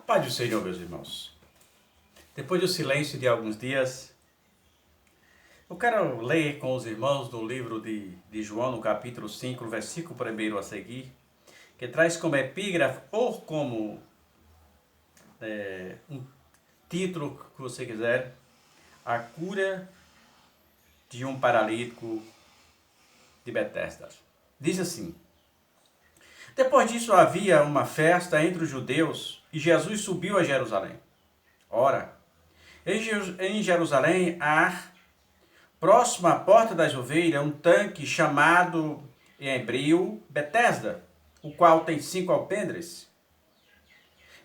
Pai do Senhor, meus irmãos, depois do silêncio de alguns dias, eu quero ler com os irmãos do livro de João, no capítulo 5, no versículo 1 a seguir, que traz como epígrafe ou como um título que você quiser, a cura de um paralítico de Betesda. Diz assim: depois disso havia uma festa entre os judeus e Jesus subiu a Jerusalém. Ora, em Jerusalém há, próximo à porta das ovelhas, um tanque chamado em hebreu Betesda, o qual tem 5 alpendres.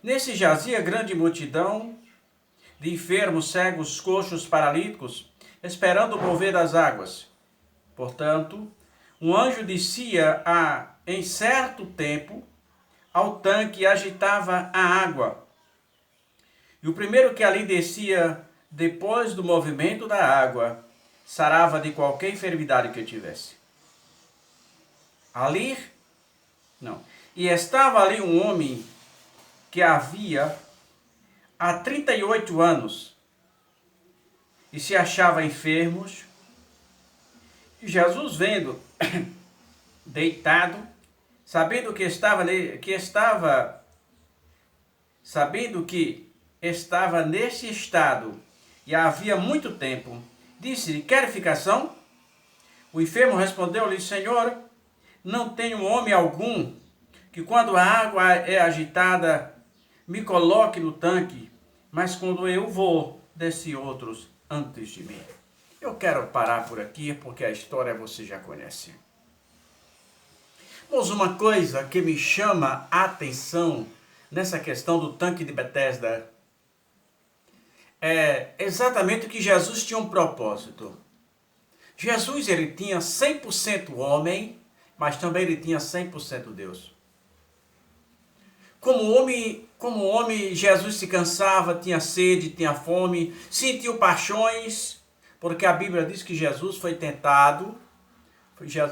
Nesse jazia grande multidão de enfermos, cegos, coxos, paralíticos, esperando o mover das águas. Portanto, um anjo descia em certo tempo ao tanque e agitava a água. E o primeiro que ali descia, depois do movimento da água, sarava de qualquer enfermidade que tivesse. E estava ali um homem que havia há 38 anos e se achava enfermos. E Jesus, vendo deitado, sabendo que estava nesse estado e havia muito tempo, disse-lhe: quer ficação? O enfermo respondeu-lhe: Senhor, não tenho homem algum que, quando a água é agitada, me coloque no tanque, mas quando eu vou, desce outros antes de mim. Eu quero parar por aqui porque a história você já conhece. Mas uma coisa que me chama a atenção nessa questão do tanque de Betesda é exatamente que Jesus tinha um propósito. Jesus, ele tinha 100% homem, mas também ele tinha 100% Deus. Como homem, Jesus se cansava, tinha sede, tinha fome, sentiu paixões, porque a Bíblia diz que Jesus foi tentado.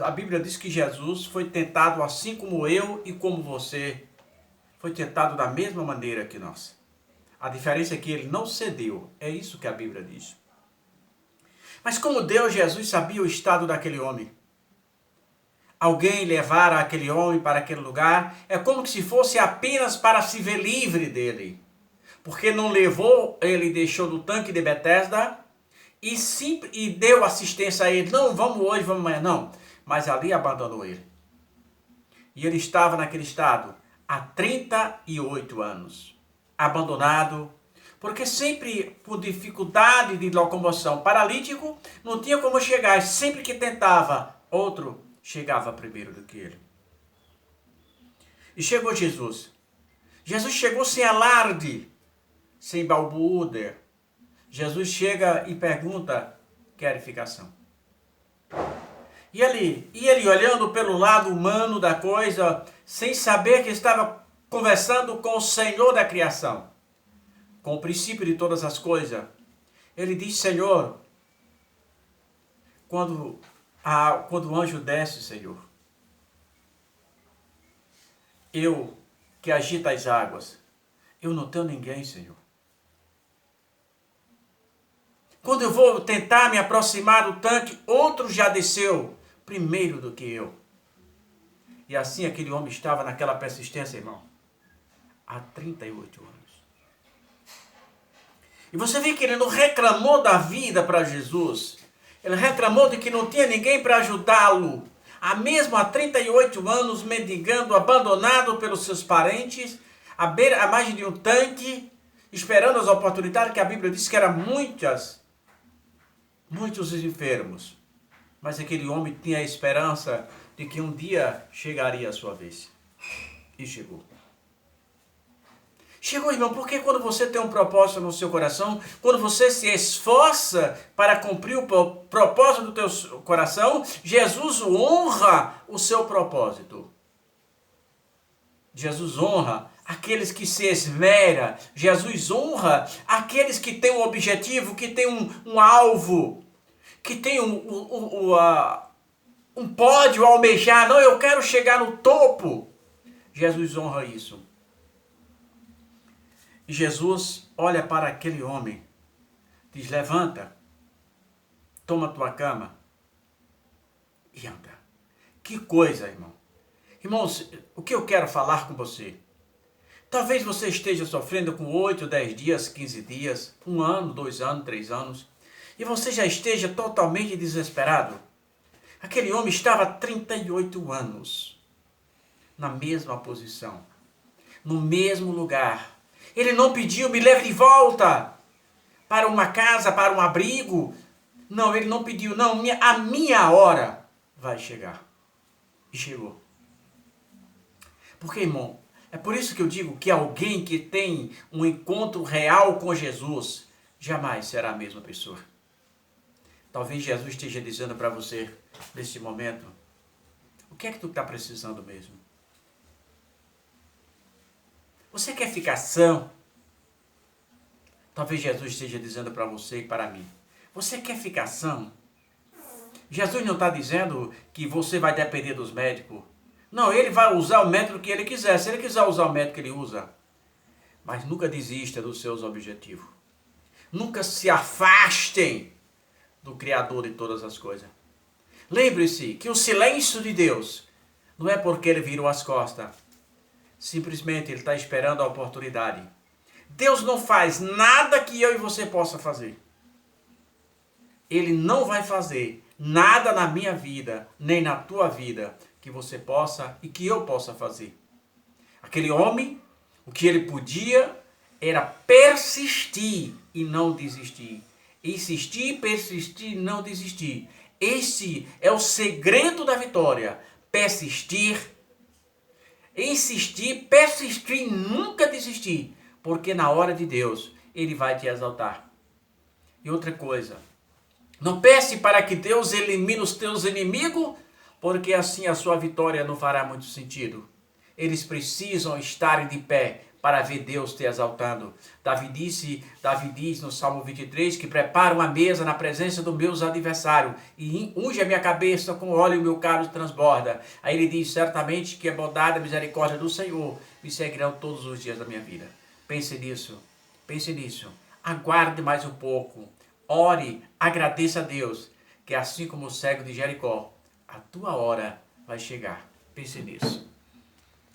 A Bíblia diz que Jesus foi tentado assim como eu e como você. Foi tentado da mesma maneira que nós. A diferença é que ele não cedeu. É isso que a Bíblia diz. Mas como Deus, Jesus sabia o estado daquele homem. Alguém levar aquele homem para aquele lugar é como se fosse apenas para se ver livre dele. Porque não levou, ele deixou no tanque de Betesda e deu assistência a ele. Não, vamos hoje, vamos amanhã. Não, mas ali abandonou ele. E ele estava naquele estado há 38 anos. Abandonado, porque sempre por dificuldade de locomoção, paralítico, não tinha como chegar. Sempre que tentava, outro chegava primeiro do que ele. E chegou Jesus. Jesus chegou sem alarde, sem balbúrdia. Jesus chega e pergunta: quer ficação? E ele olhando pelo lado humano da coisa, sem saber que estava conversando com o Senhor da criação, com o princípio de todas as coisas. Ele diz: Senhor, quando o anjo desce, Senhor, eu que agita as águas, eu não tenho ninguém, Senhor. Quando eu vou tentar me aproximar do tanque, outro já desceu primeiro do que eu. E assim aquele homem estava naquela persistência, irmão, há 38 anos. E você vê que ele não reclamou da vida para Jesus. Ele reclamou de que não tinha ninguém para ajudá-lo. Mesmo há 38 anos, mendigando, abandonado pelos seus parentes, à margem de um tanque, esperando as oportunidades, que a Bíblia diz que eram muitos enfermos. Mas aquele homem tinha a esperança de que um dia chegaria a sua vez. E chegou. Chegou, irmão, porque quando você tem um propósito no seu coração, quando você se esforça para cumprir o propósito do teu coração, Jesus honra o seu propósito. Jesus honra aqueles que se esmeram. Jesus honra aqueles que têm um objetivo, que têm um alvo, que têm um pódio a almejar. Não, eu quero chegar no topo. Jesus honra isso. E Jesus olha para aquele homem, diz: levanta, toma tua cama e anda. Que coisa, irmão. Irmãos, o que eu quero falar com você? Talvez você esteja sofrendo com 8, 10 dias, 15 dias, 1 ano, 2 anos, 3 anos, e você já esteja totalmente desesperado. Aquele homem estava há 38 anos, na mesma posição, no mesmo lugar. Ele não pediu: me leve de volta para uma casa, para um abrigo. Não, ele não pediu: não, a minha hora vai chegar. E chegou. Porque, irmão, é por isso que eu digo que alguém que tem um encontro real com Jesus jamais será a mesma pessoa. Talvez Jesus esteja dizendo para você, neste momento: o que é que tu está precisando mesmo? Você quer ficar são? Talvez Jesus esteja dizendo para você e para mim: você quer ficar são? Jesus não está dizendo que você vai depender dos médicos. Não, ele vai usar o método que ele quiser. Se ele quiser usar o método que ele usa. Mas nunca desista dos seus objetivos. Nunca se afastem do Criador de todas as coisas. Lembre-se que o silêncio de Deus não é porque ele virou as costas. Simplesmente ele está esperando a oportunidade. Deus não faz nada que eu e você possa fazer. Ele não vai fazer nada na minha vida, nem na tua vida, que você possa e que eu possa fazer. Aquele homem, o que ele podia era persistir e não desistir. Insistir, persistir e não desistir. Esse é o segredo da vitória. Persistir, insistir, persistir e nunca desistir. Porque na hora de Deus, Ele vai te exaltar. E outra coisa, não peça para que Deus elimine os teus inimigos, porque assim a sua vitória não fará muito sentido. Eles precisam estar de pé para ver Deus te exaltando. Davi diz no Salmo 23 que prepara uma mesa na presença dos meus adversários e unge a minha cabeça com óleo e o meu cálice transborda. Aí ele diz: certamente que a bondade e a misericórdia do Senhor me seguirão todos os dias da minha vida. Pense nisso, pense nisso. Aguarde mais um pouco. Ore, agradeça a Deus, que assim como o cego de Jericó, a tua hora vai chegar. Pense nisso.